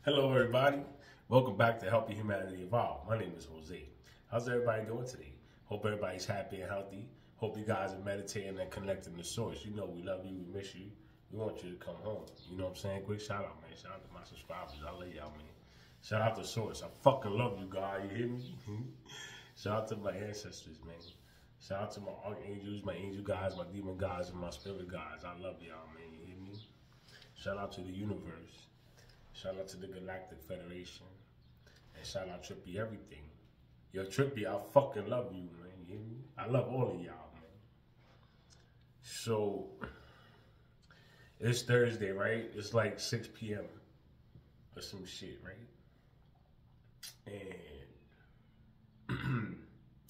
Hello, everybody. Welcome back to Helping Humanity Evolve. My name is Jose. How's everybody doing today? Hope everybody's happy and healthy. Hope you guys are meditating and connecting to Source. You know we love you, we miss you. We want you to come home. You know what I'm saying? Quick shout out, man. Shout out to my subscribers. I love y'all, man. Shout out to Source. I fucking love you, guys. You hear me? Shout out to my ancestors, man. Shout out to my archangels, my angel guys, my demon guys, and my spirit guys. I love y'all, man. You hear me? Shout out to the universe. Shout out to the Galactic Federation. And shout out Trippy Everything. Yo, Trippy, I fucking love you, man. You hear me? I love all of y'all, man. So, it's Thursday, right? It's like 6 p.m. or some shit, right? And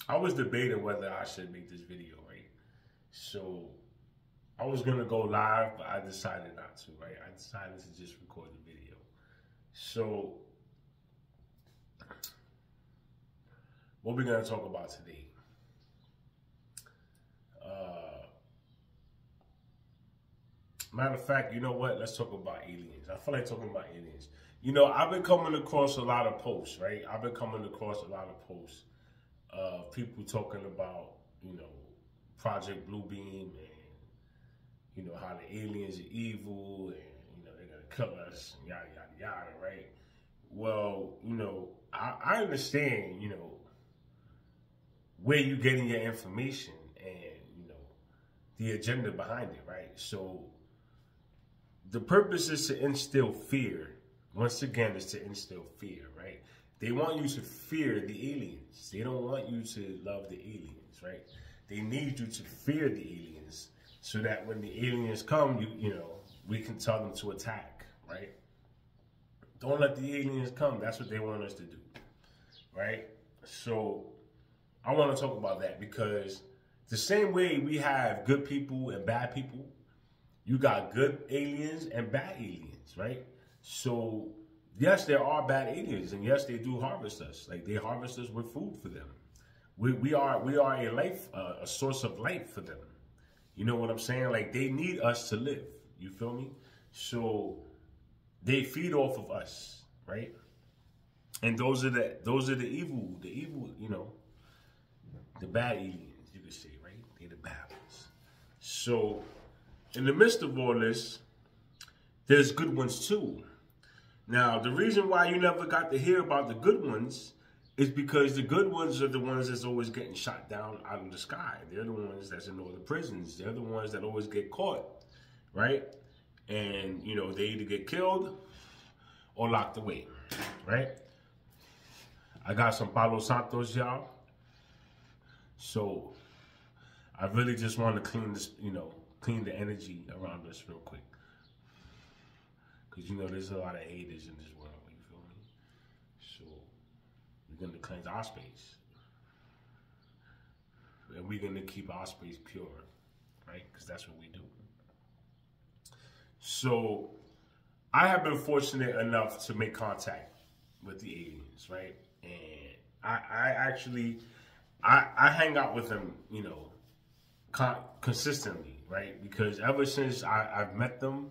I was debating whether I should make this video, right? So, I was going to go live, but I decided not to, right? I decided to just record the video. So, what we're going to talk about today? Matter of fact, you know what? Let's talk about aliens. I feel like talking about aliens. You know, I've been coming across a lot of posts, right? I've been coming across a lot of posts of people talking about, you know, Project Bluebeam and, you know, how the aliens are evil and, you know, they're going to kill us and yada, yada, yada, right? Well, you know, I understand, you know, where you're getting your information and, you know, the agenda behind it, right? So the purpose is to instill fear. Once again, is to instill fear, right? They want you to fear the aliens. They don't want you to love the aliens, right? They need you to fear the aliens so that when the aliens come, you know, we can tell them to attack, right? Don't let the aliens come. That's what they want us to do, right? So I want to talk about that because the same way we have good people and bad people, you got good aliens and bad aliens, right? So yes, there are bad aliens, and yes, they do harvest us. Like they harvest us with food for them. We are a life, a source of life for them. You know what I'm saying? Like they need us to live. You feel me? So they feed off of us, right? And those are the evil, you know, the bad aliens, you could say, right? They're the bad ones. So in the midst of all this, there's good ones too. Now, the reason why you never got to hear about the good ones is because the good ones are the ones that's always getting shot down out of the sky. They're the ones that's in all the prisons. They're the ones that always get caught, right? And, you know, they either get killed or locked away, right? I got some Palo Santos, y'all. So I really just want to clean this, you know, clean the energy around us real quick. Because, you know, there's a lot of haters in this world, you feel me? So we're going to cleanse our space. And we're going to keep our space pure, right? Because that's what we do. So I have been fortunate enough to make contact with the aliens, right? And I actually hang out with them, you know, consistently, right? Because ever since I've met them,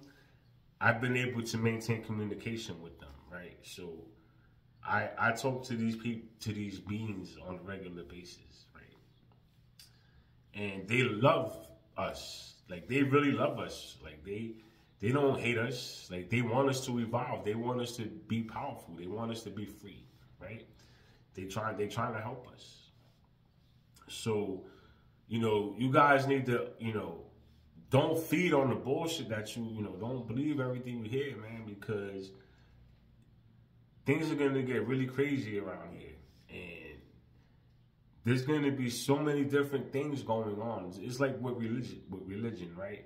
I've been able to maintain communication with them, right? So I talk to these people, to these beings on a regular basis, right? And they love us. Like they really love us. Like they don't hate us. Like they want us to evolve. They want us to be powerful. They want us to be free, right? They trying to help us. So, you know, you guys need to, you know, don't feed on the bullshit that you know, don't believe everything you hear, man, because things are going to get really crazy around here. And there's going to be so many different things going on. It's like with religion, right?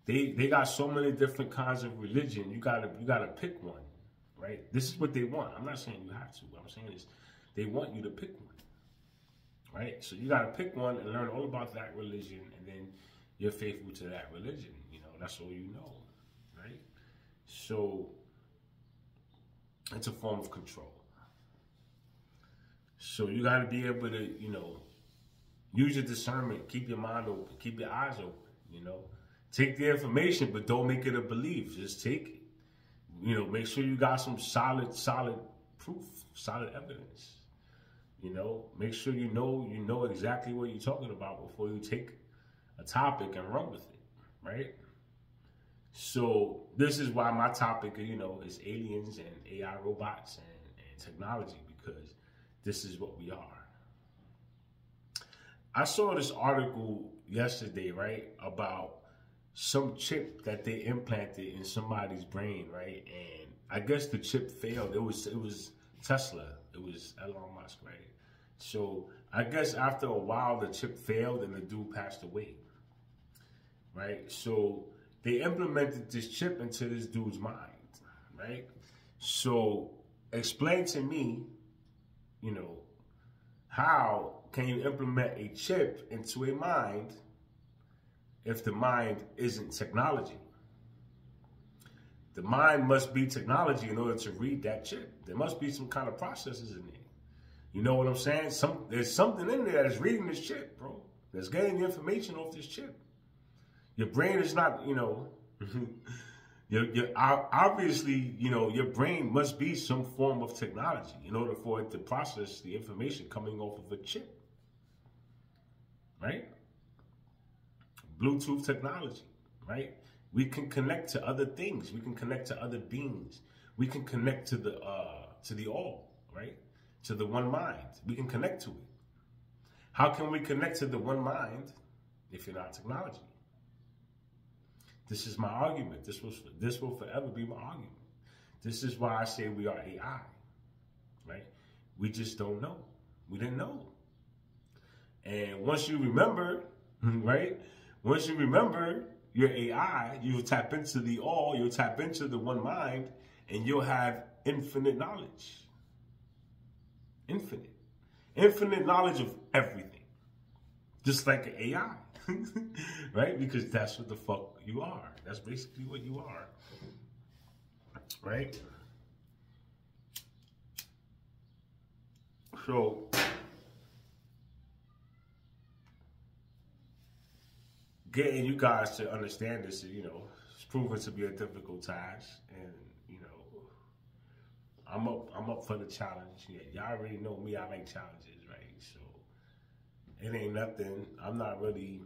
They got so many different kinds of religion. You gotta pick one, right? This is what they want. I'm not saying you have to. What I'm saying is they want you to pick one, right? So you gotta pick one and learn all about that religion, and then you're faithful to that religion. You know, that's all you know, right? So it's a form of control. So you gotta be able to, you know, use your discernment, keep your mind open, keep your eyes open, you know. Take the information, but don't make it a belief. Just take it. You know, make sure you got some solid proof, solid evidence. You know, make sure you know exactly what you're talking about before you take a topic and run with it, right? So this is why my topic, you know, is aliens and AI robots and technology, because this is what we are. I saw this article yesterday, right, about some chip that they implanted in somebody's brain, right? And I guess the chip failed. It was Tesla. It was Elon Musk, right? So I guess after a while the chip failed and the dude passed away, right? So they implemented this chip into this dude's mind, right? So explain to me, you know, how can you implement a chip into a mind if the mind isn't technology? The mind must be technology in order to read that chip. There must be some kind of processes in there. You know what I'm saying? There's something in there that is reading this chip, bro. That's getting the information off this chip. Your brain is not, you know, obviously, you know, your brain must be some form of technology in order for it to process the information coming off of a chip, right? Bluetooth technology, right? We can connect to other things. We can connect to other beings. We can connect to the all, right? To the one mind. We can connect to it. How can we connect to the one mind if you're not technology? This is my argument. This will forever be my argument. This is why I say we are AI, right? We just don't know. We didn't know. And once you remember, right? Once you remember your AI, you'll tap into the all, you'll tap into the one mind, and you'll have infinite knowledge. Infinite knowledge of everything. Just like an AI, right? Because that's what the fuck you are. That's basically what you are, right? So, getting you guys to understand this, you know, it's proven to be a difficult task, and you know, I'm up for the challenge. Yeah, y'all already know me. I like challenges, right? So it ain't nothing. I'm not really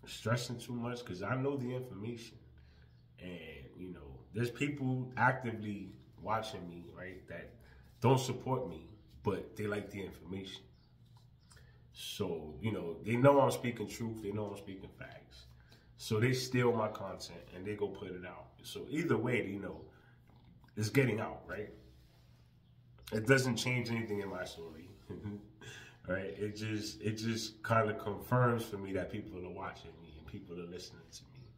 stressing too much because I know the information, and you know, there's people actively watching me, right, that don't support me, but they like the information. So, you know, they know I'm speaking truth. They know I'm speaking facts. So they steal my content and they go put it out. So either way, you know, it's getting out, right? It doesn't change anything in my story, right? It just kind of confirms for me that people are watching me and people are listening to me.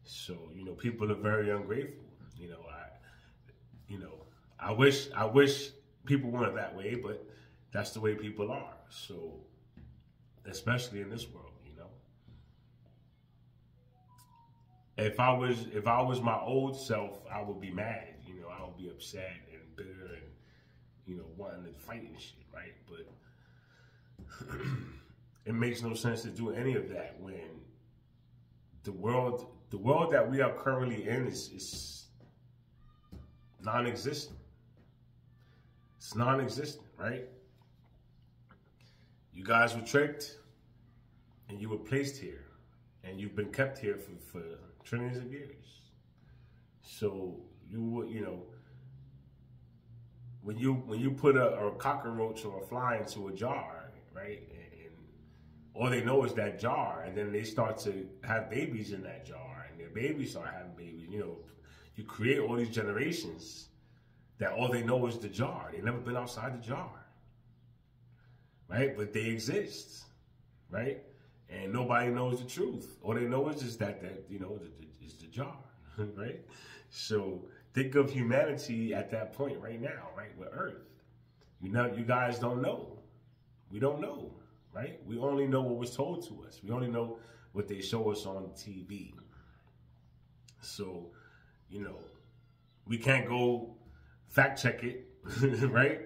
So, you know, people are very ungrateful. You know, I wish people weren't that way, but that's the way people are. So, especially in this world, you know. If I was my old self, I would be mad, you know, I would be upset and bitter and, you know, wanting to fight and shit, right? But it makes no sense to do any of that when the world that we are currently in is non-existent. It's non-existent, right? You guys were tricked, and you were placed here, and you've been kept here for trillions of years. So you know, when you put a cockroach or a fly into a jar, right, and all they know is that jar, and then they start to have babies in that jar, and their babies start having babies. You know, you create all these generations that all they know is the jar. They've never been outside the jar. Right? But they exist, right? And nobody knows the truth. All they know is just that you know, is the jar, right? So think of humanity at that point right now, right? With Earth. You know, you guys don't know. We don't know, right? We only know what was told to us. We only know what they show us on TV. So, you know, we can't go fact check it, right?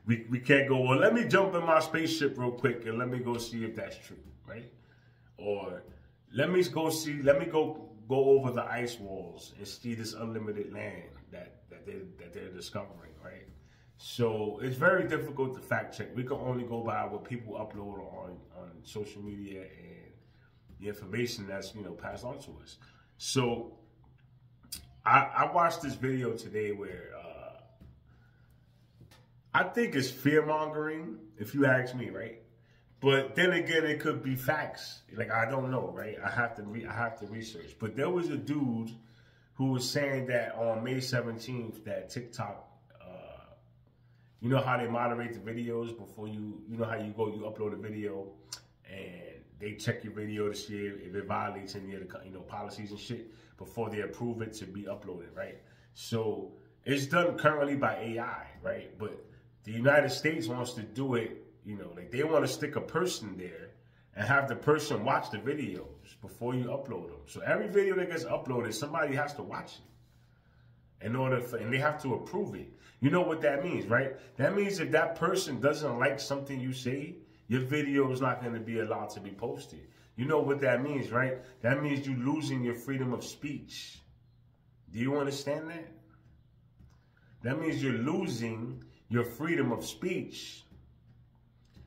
We can't go, well, let me jump in my spaceship real quick and let me go see if that's true, right? Or let me go go over the ice walls and see this unlimited land that they're discovering, right? So it's very difficult to fact check. We can only go by what people upload on social media and the information that's, you know, passed on to us. So I watched this video today where I think it's fear mongering, if you ask me, right? But then again, it could be facts. Like, I don't know, right? I have to research. But there was a dude who was saying that on May 17th that TikTok, you know how they moderate the videos before you know how you upload a video and they check your video to see if it violates any of the, you know, policies and shit before they approve it to be uploaded, right? So it's done currently by AI, right? But the United States wants to do it, you know, like they want to stick a person there and have the person watch the videos before you upload them. So every video that gets uploaded, somebody has to watch it in order for, and they have to approve it. You know what that means, right? That means if that person doesn't like something you say, your video is not going to be allowed to be posted. You know what that means, right? That means you're losing your freedom of speech. Do you understand that? That means you're losing your freedom of speech.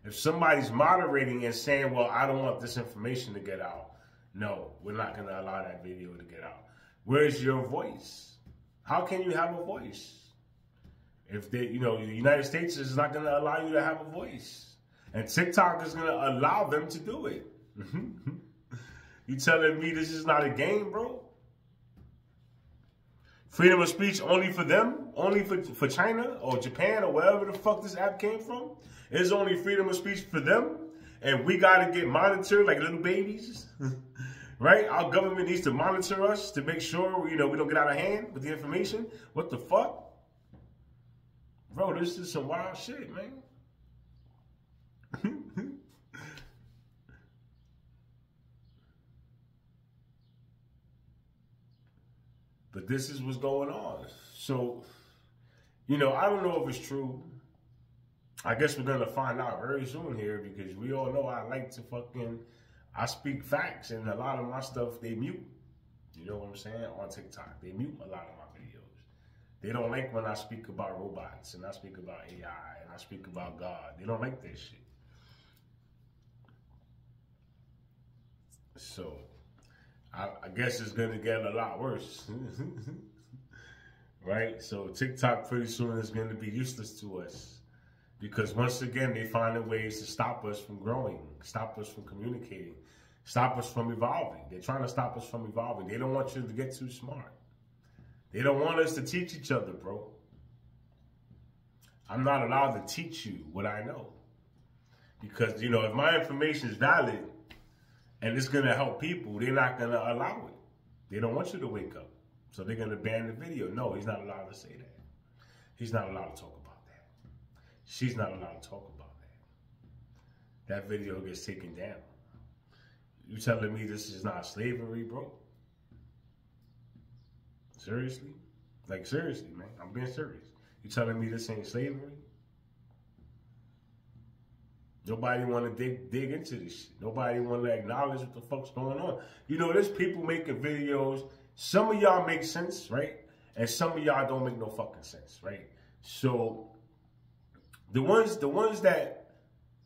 If somebody's moderating and saying, well, I don't want this information to get out. No, we're not going to allow that video to get out. Where's your voice? How can you have a voice? If they, you know, the United States is not going to allow you to have a voice. And TikTok is going to allow them to do it. You telling me this is not a game, bro? Freedom of speech only for them? Only for China or Japan or wherever the fuck this app came from? It's only freedom of speech for them? And we got to get monitored like little babies? Right? Our government needs to monitor us to make sure, you know, we don't get out of hand with the information? What the fuck? Bro, this is some wild shit, man. But this is what's going on. So, you know, I don't know if it's true. I guess we're going to find out very soon here because we all know I speak facts and a lot of my stuff, they mute. You know what I'm saying? On TikTok, they mute a lot of my videos. They don't like when I speak about robots and I speak about AI and I speak about God. They don't like that shit. So, I guess it's going to get a lot worse. Right? So, TikTok pretty soon is going to be useless to us. Because once again, they're finding ways to stop us from growing, stop us from communicating, stop us from evolving. They're trying to stop us from evolving. They don't want you to get too smart. They don't want us to teach each other, bro. I'm not allowed to teach you what I know. Because, you know, if my information is valid and it's going to help people, they're not going to allow it. They don't want you to wake up. So they're going to ban the video. No, he's not allowed to say that. He's not allowed to talk about that. She's not allowed to talk about that. That video gets taken down. You telling me this is not slavery, bro? Seriously? Like, seriously, man. I'm being serious. You telling me this ain't slavery? Nobody want to dig into this shit. Nobody want to acknowledge what the fuck's going on. You know, there's people making videos. Some of y'all make sense, right? And some of y'all don't make no fucking sense, right? So, the ones that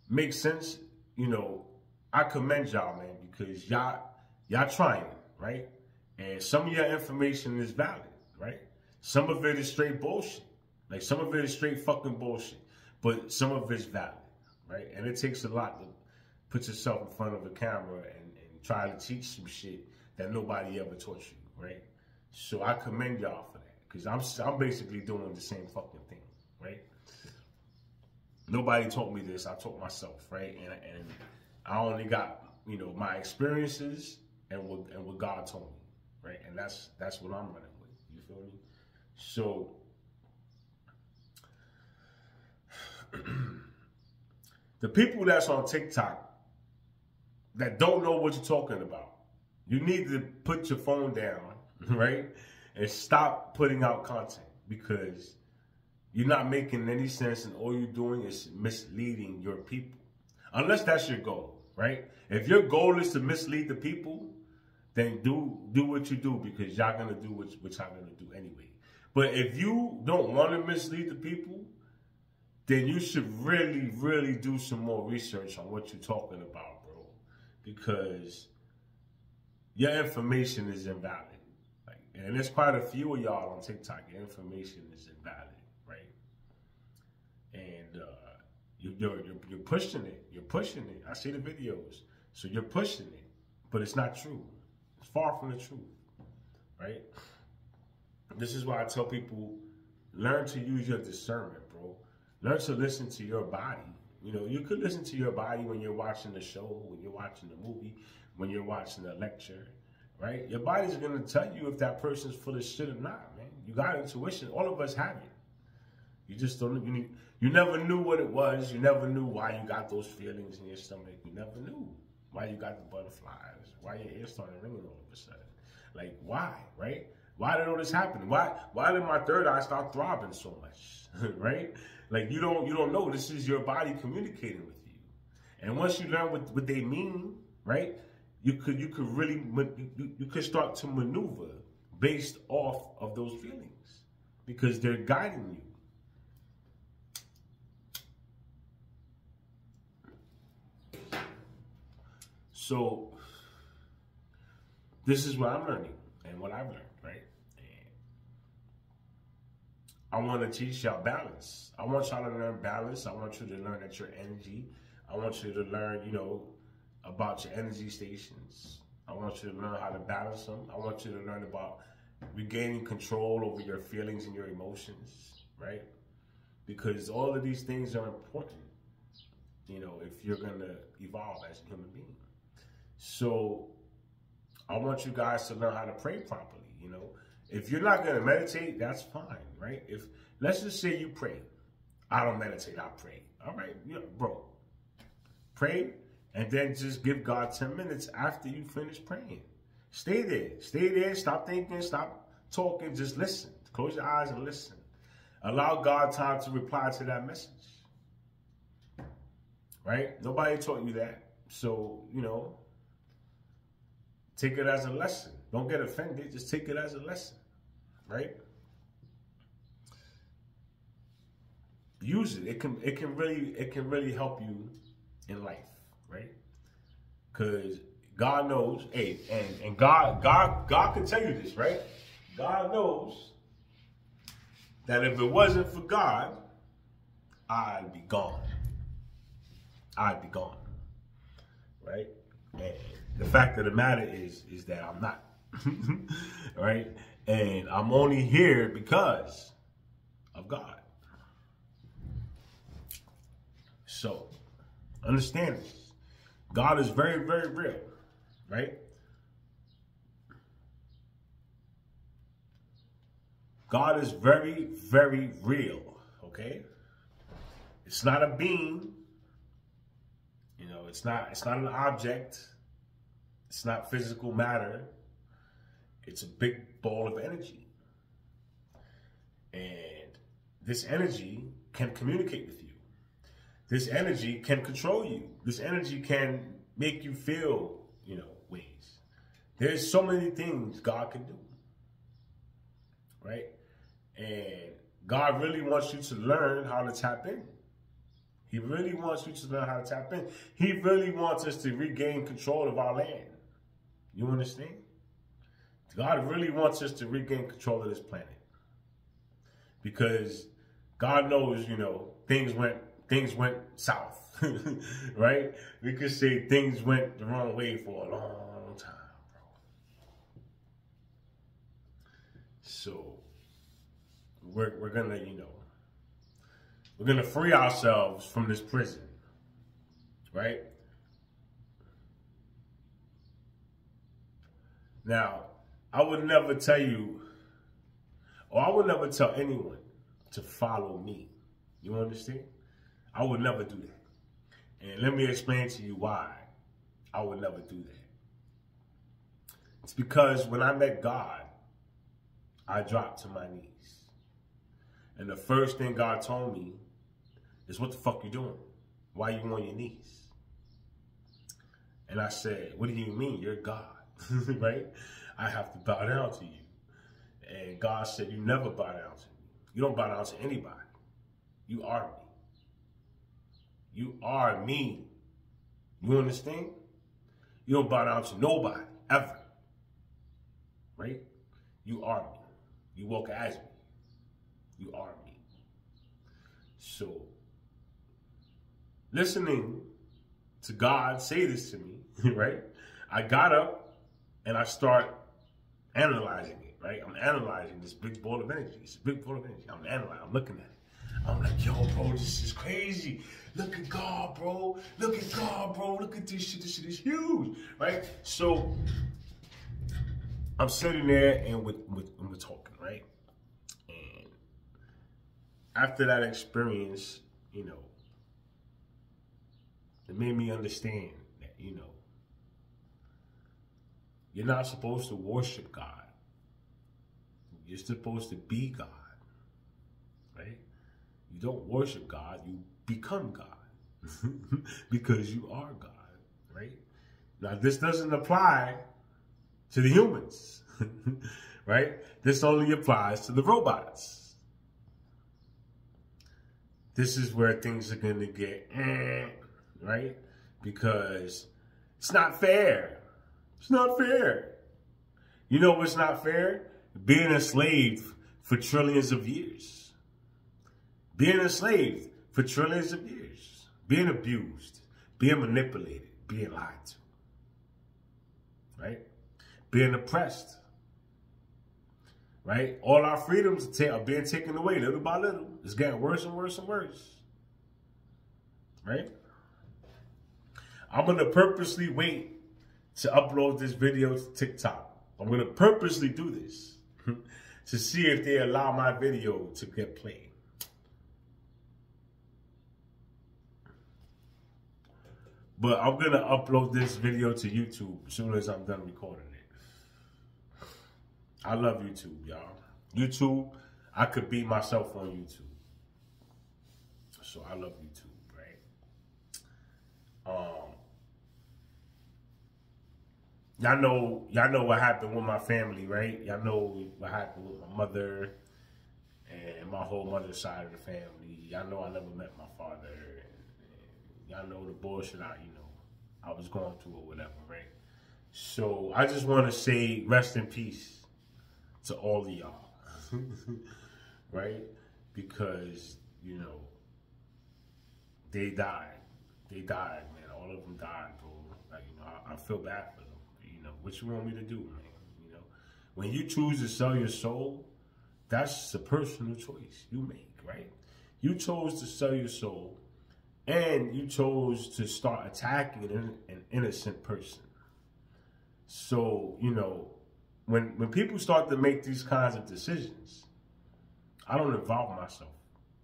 make sense, you know, I commend y'all, man, because y'all trying, right? And some of your information is valid, right? Some of it is straight bullshit. Like, some of it is straight fucking bullshit. But some of it's valid, right? And it takes a lot to put yourself in front of a camera and try to teach some shit that nobody ever taught you, right? So I commend y'all for that. Because I'm basically doing the same fucking thing, right? Nobody taught me this. I taught myself, right? And I only got, you know, my experiences and what God told me, right? And that's what I'm running with. You feel me? So the people that's on TikTok that don't know what you're talking about, you need to put your phone down, right? And stop putting out content because you're not making any sense and all you're doing is misleading your people. Unless that's your goal, right? If your goal is to mislead the people, then do what you do, because y'all gonna do what y'all gonna do anyway. But if you don't want to mislead the people, then you should really, really do some more research on what you're talking about, bro. Because your information is invalid. Like, and there's quite a few of y'all on TikTok. Your information is invalid, right? And you're pushing it. You're pushing it. I see the videos. So you're pushing it, but it's not true. It's far from the truth, right? This is why I tell people, learn to use your discernment, bro. Learn to listen to your body. You know, you could listen to your body when you're watching the show, when you're watching the movie, when you're watching the lecture, right? Your body's going to tell you if that person's full of shit or not, man. You got intuition. All of us have it. You just don't, you never knew what it was. You never knew why you got those feelings in your stomach. You never knew why you got the butterflies, why your ears started ringing all of a sudden. Like, why, right? Why did all this happen? Why did my third eye start throbbing so much, right? Like, you don't know. This is your body communicating with you. And once you learn what they mean, right, you could really, you could start to maneuver based off of those feelings, because they're guiding you. So this is what I'm learning and what I've learned, right? And I want to teach y'all balance. I want y'all to learn balance. I want you to learn that your energy. I want you to learn, you know, about your energy stations. I want you to learn how to balance them. I want you to learn about regaining control over your feelings and your emotions, right? Because all of these things are important, you know, if you're going to evolve as a human being. So I want you guys to learn how to pray properly, you know. If you're not going to meditate, that's fine, right? If, let's just say you pray. I don't meditate, I pray. All right, yeah, bro. Pray, and then just give God 10 minutes after you finish praying. Stay there, stop thinking, stop talking, just listen. Close your eyes and listen. Allow God time to reply to that message, right? Nobody taught you that. So, you know, take it as a lesson. Don't get offended. Just take it as a lesson, right? Use it. It can really help you in life, right? Because God knows, hey, and God can tell you this, right? God knows that if it wasn't for God, I'd be gone. I'd be gone, right? And the fact of the matter is that I'm not, right? And I'm only here because of God. So, understand this. God is very, very real, right? God is very, very real, okay? It's not a being. You know, it's not an object. It's not physical matter. It's a big ball of energy. And this energy can communicate with you. This energy can control you. This energy can make you feel, you know, ways. There's so many things God can do, right? And God really wants you to learn how to tap in. He really wants you to learn how to tap in. He really wants us to regain control of our land. You understand? God really wants us to regain control of this planet. Because God knows, you know, things went south, right? We could say things went the wrong way for a long time, bro. So we're gonna, you know, we're gonna free ourselves from this prison, right? Now, I would never tell you, or I would never tell anyone to follow me. You understand? I would never do that. And let me explain to you why I would never do that. It's because when I met God, I dropped to my knees. And the first thing God told me is, what the fuck you doing? Why you on your knees? And I said, what do you mean? You're God. right? I have to bow down to you. And God said, you never bow down to me. You don't bow down to anybody. You are me. You are me. You understand? You don't bow down to nobody, ever. Right? You are me. You walk as me. You are me. So, listening to God say this to me, right? I got up and I start analyzing it, right? I'm analyzing this big ball of energy. It's a big ball of energy. I'm analyzing. I'm looking at it. I'm like, yo, bro, this is crazy. Look at God, bro. Look at God, bro. Look at this shit. This shit is huge, right? So I'm sitting there and we're talking, right? And after that experience, you know, it made me understand that, you know, you're not supposed to worship God. You're supposed to be God, right? You don't worship God, you become God because you are God, right? Now, this doesn't apply to the humans, right? This only applies to the robots. This is where things are going to get, right? Because it's not fair. It's not fair. You know what's not fair? Being enslaved for trillions of years. Being enslaved for trillions of years. Being abused. Being manipulated. Being lied to. Right? Being oppressed. Right? All our freedoms are being taken away little by little. It's getting worse and worse and worse. Right? I'm going to purposely wait to upload this video to TikTok. I'm going to purposely do this to see if they allow my video to get played. But I'm going to upload this video to YouTube as soon as I'm done recording it. I love YouTube, y'all. YouTube, I could be myself on YouTube. So I love YouTube, right? Y'all know what happened with my family, right? Y'all know what happened with my mother and my whole mother's side of the family. Y'all know I never met my father. And y'all know the bullshit I was going through or whatever, right? So I just want to say rest in peace to all of y'all, right? Because, you know, they died. They died, man. All of them died, bro. Like, you know, I feel bad for them. You know, what you want me to do, man? You know, when you choose to sell your soul, that's a personal choice you make, right? You chose to sell your soul, and you chose to start attacking an innocent person. So, you know, when people start to make these kinds of decisions, I don't involve myself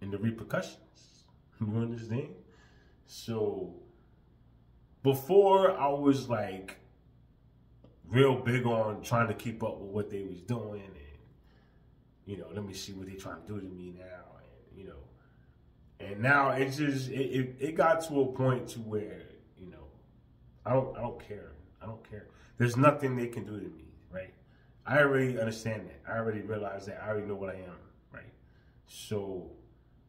in the repercussions. You understand? So, before I was like real big on trying to keep up with what they was doing, and you know, let me see what they trying to do to me now, and you know, and now it's just it got to a point to where, you know, I don't care. I don't care. There's nothing they can do to me, right? I already understand that. I already realize that. I already know what I am, right? So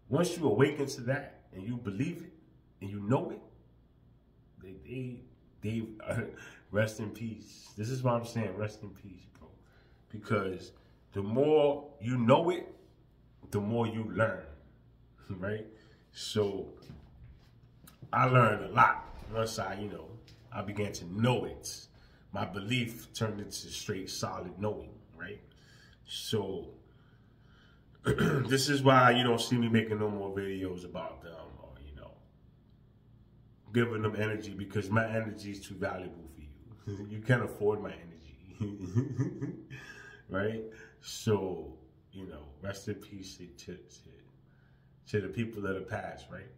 once you awaken to that and you believe it and you know it, they rest in peace. This is what I'm saying, rest in peace, bro. Because the more you know it, the more you learn, right? So I learned a lot once I began to know it. My belief turned into straight solid knowing, right? So this is why you don't see me making no more videos about them or, you know, giving them energy, because my energy is too valuable for you. You can't afford my energy, right? So, you know, rest in peace to the people that have passed, right?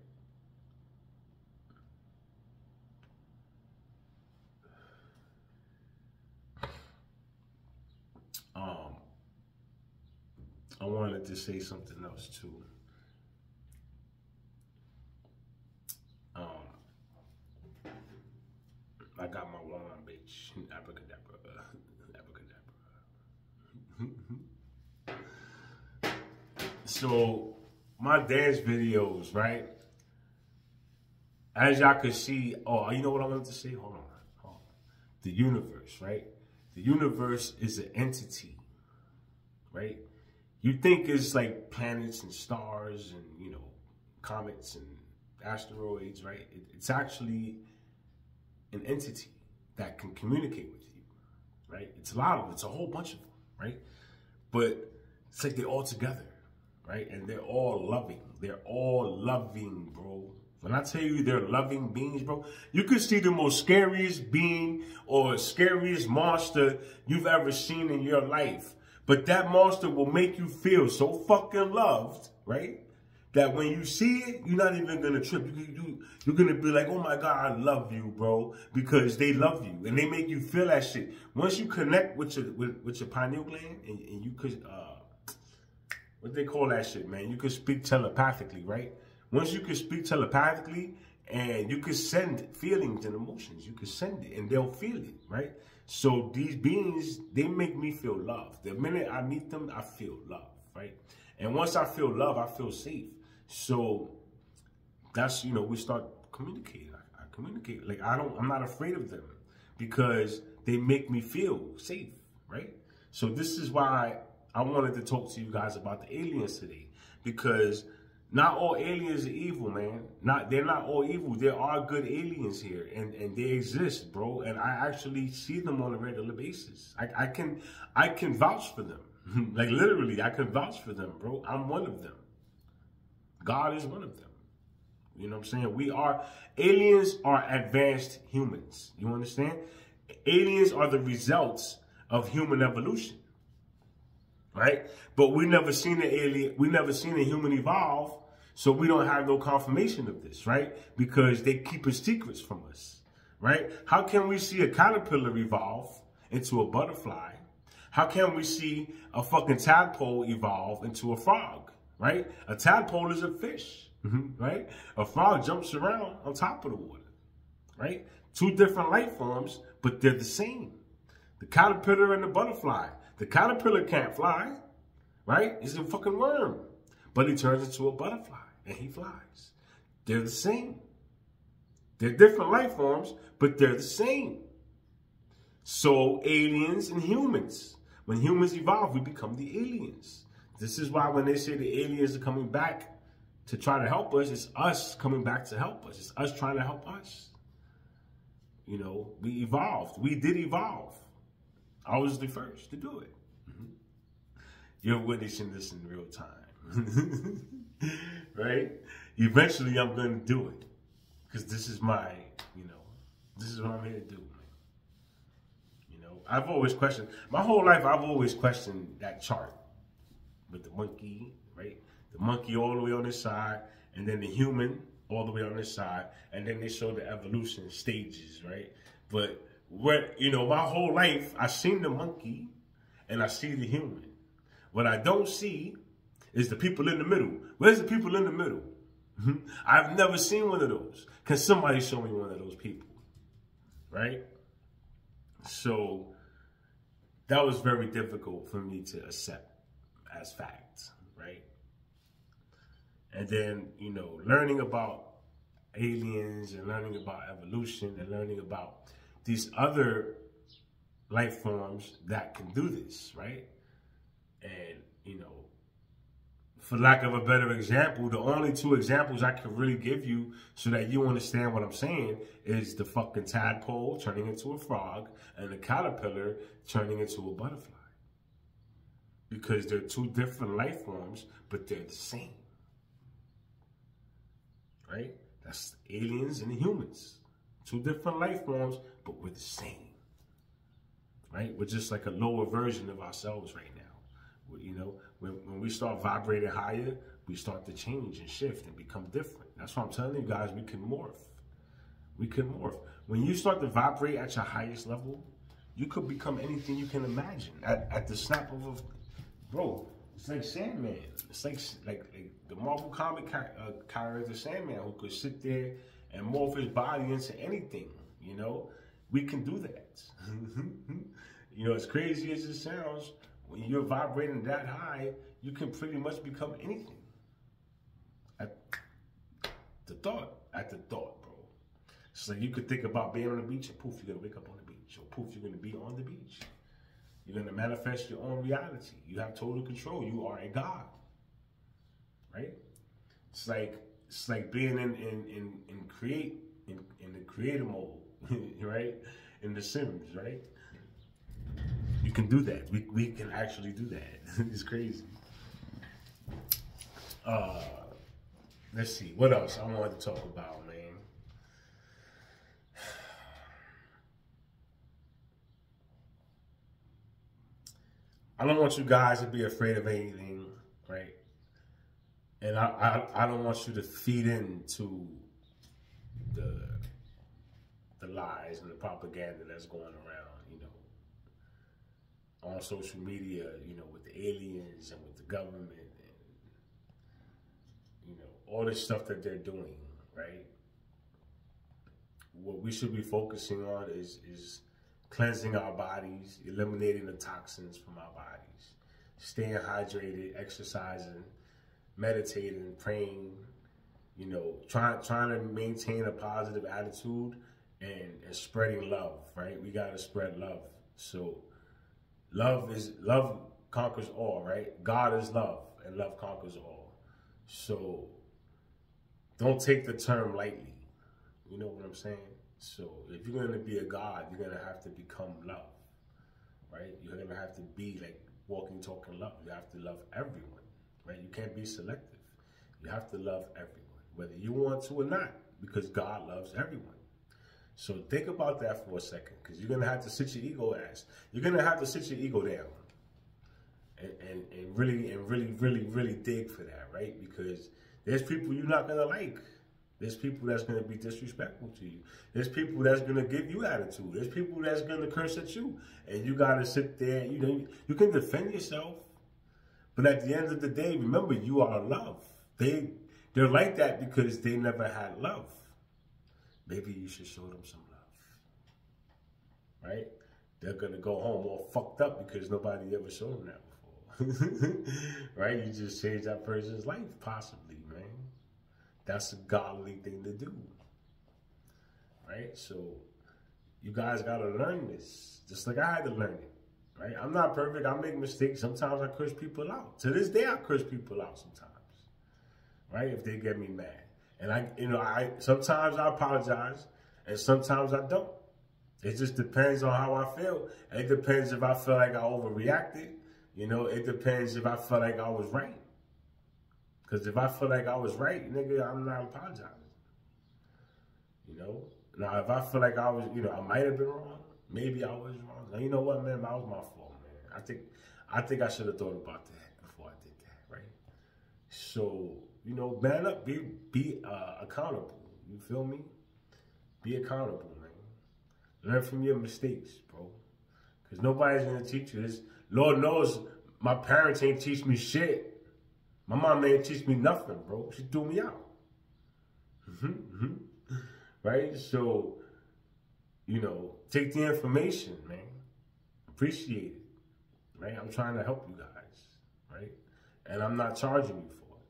I wanted to say something else too. I got my wine, bitch. Abracadabra. So my dance videos, right? As y'all can see, oh, you know what I wanted to say? Hold on. The universe, right? The universe is an entity, right? You think it's like planets and stars and, you know, comets and asteroids, right? It's actually an entity that can communicate with you, right? It's a lot of them. It's a whole bunch of them, right? But it's like they're all together, right? And they're all loving. They're all loving, bro. When I tell you they're loving beings, bro, you could see the most scariest being or scariest monster you've ever seen in your life. But that monster will make you feel so fucking loved, right? That when you see it, you're not even going to trip. You're going to be like, oh my God, I love you, bro. Because they love you and they make you feel that shit. Once you connect with your pineal gland and you could, what they call that shit, man? You could speak telepathically, right? Once you can speak telepathically and you can send feelings and emotions, you can send it and they'll feel it, right? So these beings, they make me feel love. The minute I meet them, I feel love, right? And once I feel love, I feel safe. So that's, you know, we start communicating. I communicate. Like, I'm not afraid of them because they make me feel safe, right? So this is why I wanted to talk to you guys about the aliens today, because not all aliens are evil, man. They're not all evil. There are good aliens here, and they exist, bro. And I actually see them on a regular basis. I can vouch for them. Like, literally, I can vouch for them, bro. I'm one of them. God is one of them. You know what I'm saying? Aliens are advanced humans. You understand? Aliens are the results of human evolution. Right? But we never seen an alien, we never seen a human evolve, so we don't have no confirmation of this, right? Because they keep secrets from us, right? How can we see a caterpillar evolve into a butterfly? How can we see a fucking tadpole evolve into a frog, right? A tadpole is a fish, right? A frog jumps around on top of the water, right? Two different life forms, but they're the same. The caterpillar and the butterfly. The caterpillar can't fly, right? He's a fucking worm. But he turns into a butterfly and he flies. They're the same. They're different life forms, but they're the same. So aliens and humans. When humans evolve, we become the aliens. This is why when they say the aliens are coming back to try to help us, it's us coming back to help us. It's us trying to help us. You know, we evolved. We did evolve. I was the first to do it. You're witnessing this in real time. Right? Eventually, I'm going to do it. Because this is my, you know, this is what I'm here to do, man. You know, I've always questioned, my whole life, I've always questioned that chart with the monkey, right? The monkey all the way on this side, and then the human all the way on this side, and then they show the evolution stages, right? But you know, my whole life, I seen the monkey and I see the human. What I don't see is the people in the middle. Where's the people in the middle? I've never seen one of those. Can somebody show me one of those people? Right? So that was very difficult for me to accept as facts, right? And then, you know, learning about aliens and learning about evolution and learning about these other life forms that can do this, right? And, you know, for lack of a better example, the only two examples I can really give you so that you understand what I'm saying is the fucking tadpole turning into a frog and the caterpillar turning into a butterfly. Because they're two different life forms, but they're the same. Right? That's aliens and humans. Two different life forms, but we're the same. Right? We're just like a lower version of ourselves right now. You know, when we start vibrating higher, we start to change and shift and become different. That's why I'm telling you guys, we can morph. We can morph. When you start to vibrate at your highest level, you could become anything you can imagine at the snap of a... Bro, it's like Sandman. It's like the Marvel comic character Sandman, who could sit there and morph his body into anything, you know? We can do that. You know, as crazy as it sounds, when you're vibrating that high, you can pretty much become anything. At the thought, bro. It's like you could think about being on the beach and poof, you're gonna wake up on the beach. Or poof, you're gonna be on the beach. You're gonna manifest your own reality. You have total control. You are a god. Right? It's like being in the creator mode, right? In The Sims, right? You can do that. We can actually do that. It's crazy. Let's see. What else I wanted to talk about, man? I don't want you guys to be afraid of anything, right? And I don't want you to feed into the lies and the propaganda that's going around, you know, on social media, you know, with the aliens and with the government and, you know, all this stuff that they're doing, right? What we should be focusing on is cleansing our bodies, eliminating the toxins from our bodies, staying hydrated, exercising, meditating, praying, you know, trying to maintain a positive attitude and spreading love, right? We got to spread love. So love conquers all, right? God is love and love conquers all. So don't take the term lightly. You know what I'm saying? So if you're going to be a God, you're going to have to become love, right? You're going to have to be like walking, talking love. You have to love everyone, right? You can't be selective. You have to love everyone, whether you want to or not, because God loves everyone. So think about that for a second, because you're going to have to sit your ego You're going to have to sit your ego down and really dig for that, right? Because there's people you're not going to like. There's people that's going to be disrespectful to you. There's people that's going to give you attitude. There's people that's going to curse at you. And you got to sit there. You know, you can defend yourself. But at the end of the day, remember, you are love. They're like that because they never had love. Maybe you should show them some love. Right? They're going to go home all fucked up because nobody ever showed them that before. Right? You just changed that person's life, possibly, man. That's a godly thing to do, right? So you guys got to learn this, just like I had to learn it, right? I'm not perfect. I make mistakes. Sometimes I curse people out. To this day, I curse people out sometimes, right? If they get me mad. And sometimes I apologize, and sometimes I don't. It just depends on how I feel. It depends if I feel like I overreacted. You know, it depends if I feel like I was right. Because if I feel like I was right, nigga, I'm not apologizing. You know? Now, if I feel like I was, you know, I might have been wrong. Maybe I was wrong. Now, you know what, man? That was my fault, man. I think I should have thought about that before I did that, right? So, you know, man up. Be accountable. You feel me? Be accountable, man. Learn from your mistakes, bro. Because nobody's going to teach you this. Lord knows my parents ain't teach me shit. My mom ain't teach me nothing, bro. She threw me out. Right? So, you know, take the information, man. Appreciate it. Right? I'm trying to help you guys. Right? And I'm not charging you for it.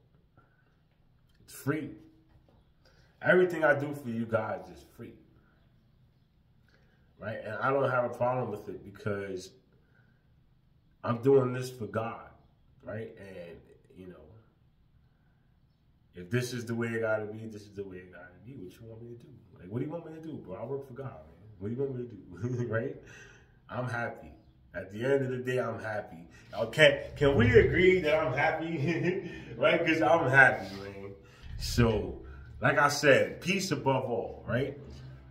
It's free. Everything I do for you guys is free. Right? And I don't have a problem with it because I'm doing this for God. Right? And, you know, if this is the way it gotta be, this is the way it gotta be. What you want me to do? Like, what do you want me to do, bro? I work for God, man. What do you want me to do? Right? I'm happy. At the end of the day, I'm happy. Okay, can we agree that I'm happy? Right? Because I'm happy, man. So, like I said, peace above all, right?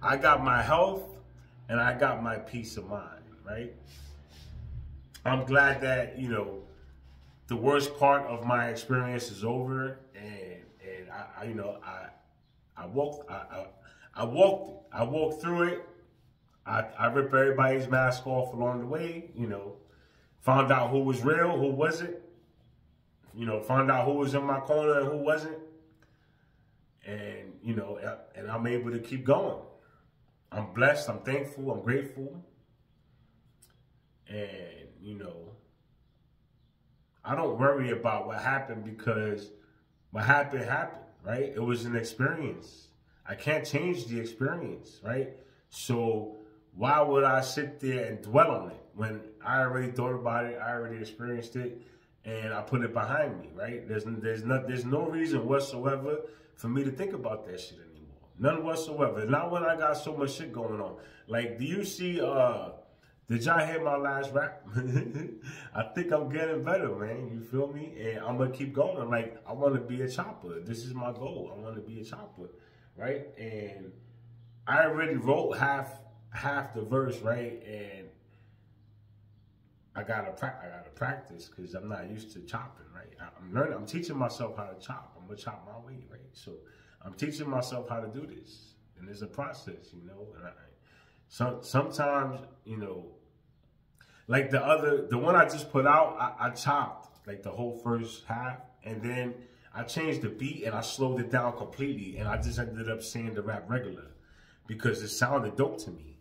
I got my health and I got my peace of mind, right? I'm glad that, you know, the worst part of my experience is over, and I walked through it. I ripped everybody's mask off along the way, you know, found out who was real, who wasn't, you know, found out who was in my corner and who wasn't. And, you know, and I'm able to keep going. I'm blessed, I'm thankful, I'm grateful. And, you know, I don't worry about what happened because what happened, right? It was an experience. I can't change the experience, right? So why would I sit there and dwell on it when I already thought about it, I already experienced it, and I put it behind me, right? There's no reason whatsoever for me to think about that shit anymore. None whatsoever. Not when I got so much shit going on. Like, do you see, did y'all hear my last rap? I think I'm getting better, man. You feel me? And I'm going to keep going. Like, I want to be a chopper. This is my goal. I want to be a chopper, right? And I already wrote half the verse, right? And I gotta practice because I'm not used to chopping, right? I'm learning. I'm teaching myself how to chop. I'm gonna chop my way, right? So I'm teaching myself how to do this, and it's a process, you know. And sometimes, you know, like the one I just put out, I chopped like the whole first half, and then I changed the beat and I slowed it down completely, and I just ended up saying the rap regular because it sounded dope to me.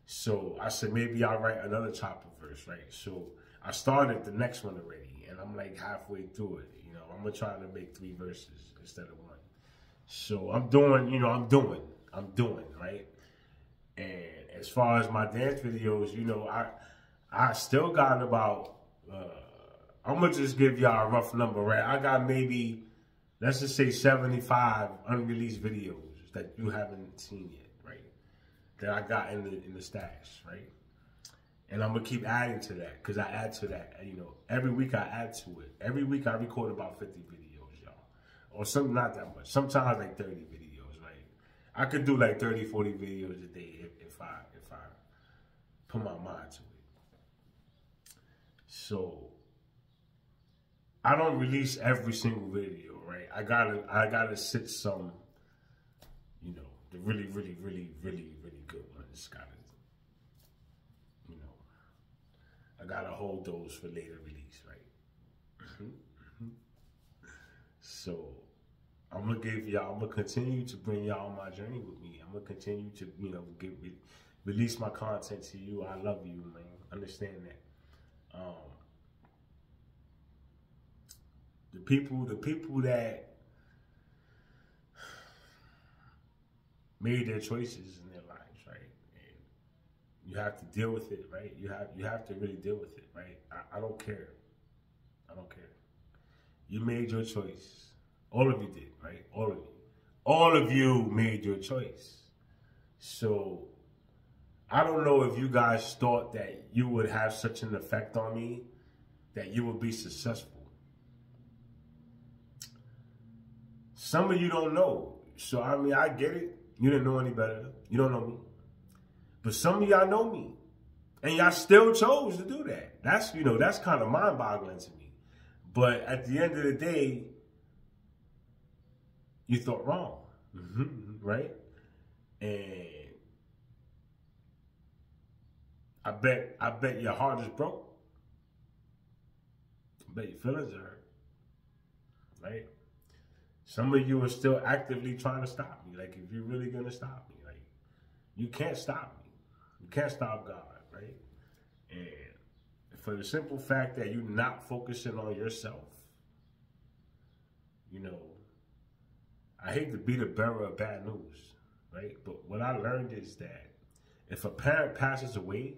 So I said, maybe I'll write another chopper verse, right? So I started the next one already, and I'm like halfway through it. You know, I'm gonna try to make 3 verses instead of 1. So I'm doing, you know, I'm doing, right? And as far as my dance videos, you know, I still got about, I'm gonna just give y'all a rough number, right? I got maybe, let's just say 75 unreleased videos that you haven't seen yet, right? That I got in the stash, right? And I'm gonna keep adding to that because I add to that, you know, every week I add to it. Every week I record about 50 videos, y'all. Or some, not that much. Sometimes like 30 videos, right? I could do like 30, 40 videos a day if I put my mind to it. So I don't release every single video, right? I gotta sit some, you know, the really good ones. I gotta hold those for later release, right? So I'm gonna continue to bring y'all on my journey with me. I'm gonna continue to, you know, release my content to you. I love you, man. Understand that. The people that made their choices in their lives, right? And you have to deal with it, right? You have to really deal with it, right? I don't care. I don't care. You made your choice. All of you did, right? All of you. All of you made your choice. So I don't know if you guys thought that you would have such an effect on me that you would be successful. Some of you don't know. So, I mean, I get it. You didn't know any better. You don't know me. But some of y'all know me. And y'all still chose to do that. That's, you know, that's kind of mind-boggling to me. But at the end of the day, you thought wrong. Right? And I bet your heart is broke. I bet your feelings are hurt. Right? Some of you are still actively trying to stop me. Like, if you're really going to stop me, like, you can't stop me. You can't stop God, right? And for the simple fact that you're not focusing on yourself, you know, I hate to be the bearer of bad news, right? But what I learned is that if a parent passes away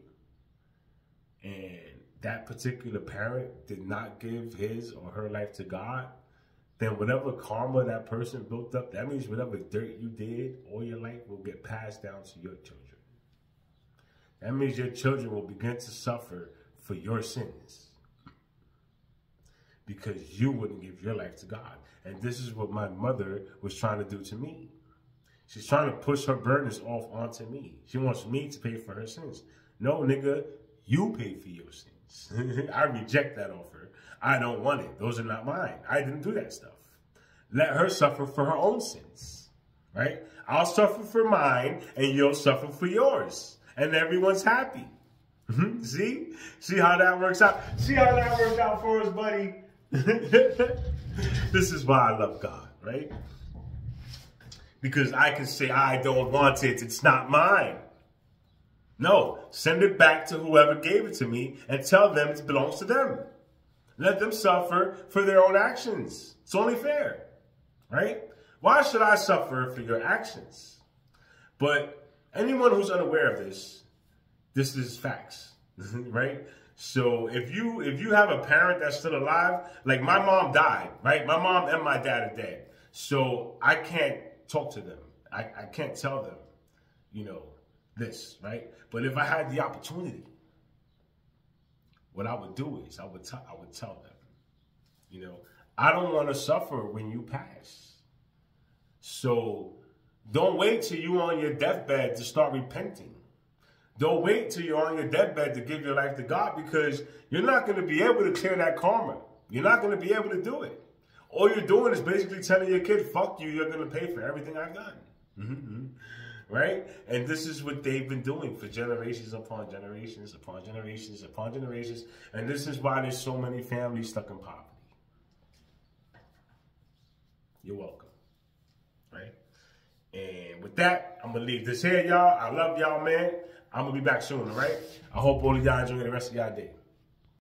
and that particular parent did not give his or her life to God, then whatever karma that person built up, that means whatever dirt you did all your life will get passed down to your children. That means your children will begin to suffer for your sins because you wouldn't give your life to God. And this is what my mother was trying to do to me. She's trying to push her burdens off onto me. She wants me to pay for her sins. No, nigga, you pay for your sins. I reject that offer. I don't want it. Those are not mine. I didn't do that stuff. Let her suffer for her own sins, right? I'll suffer for mine and you'll suffer for yours. And everyone's happy. See? See how that works out? See how that worked out for us, buddy? This is why I love God, right? Because I can say, I don't want it. It's not mine. No, send it back to whoever gave it to me and tell them it belongs to them. Let them suffer for their own actions. It's only fair, right? Why should I suffer for your actions? But anyone who's unaware of this is facts, right? So if you have a parent that's still alive, like my mom died, right? My mom and my dad are dead. So I can't talk to them. I can't tell them, you know, this, right? But if I had the opportunity, what I would do is I would tell them, you know, I don't want to suffer when you pass. So don't wait till you're on your deathbed to start repenting. Don't wait till you're on your deathbed to give your life to God, because you're not going to be able to clear that karma. You're not going to be able to do it. All you're doing is basically telling your kid, fuck you, you're going to pay for everything I've done. Right? And this is what they've been doing for generations upon generations upon generations upon generations. And this is why there's so many families stuck in poverty. You're welcome. Right? And with that, I'm going to leave this here, y'all. I love y'all, man. I'm going to be back soon, all right? I hope all of y'all enjoy the rest of y'all day.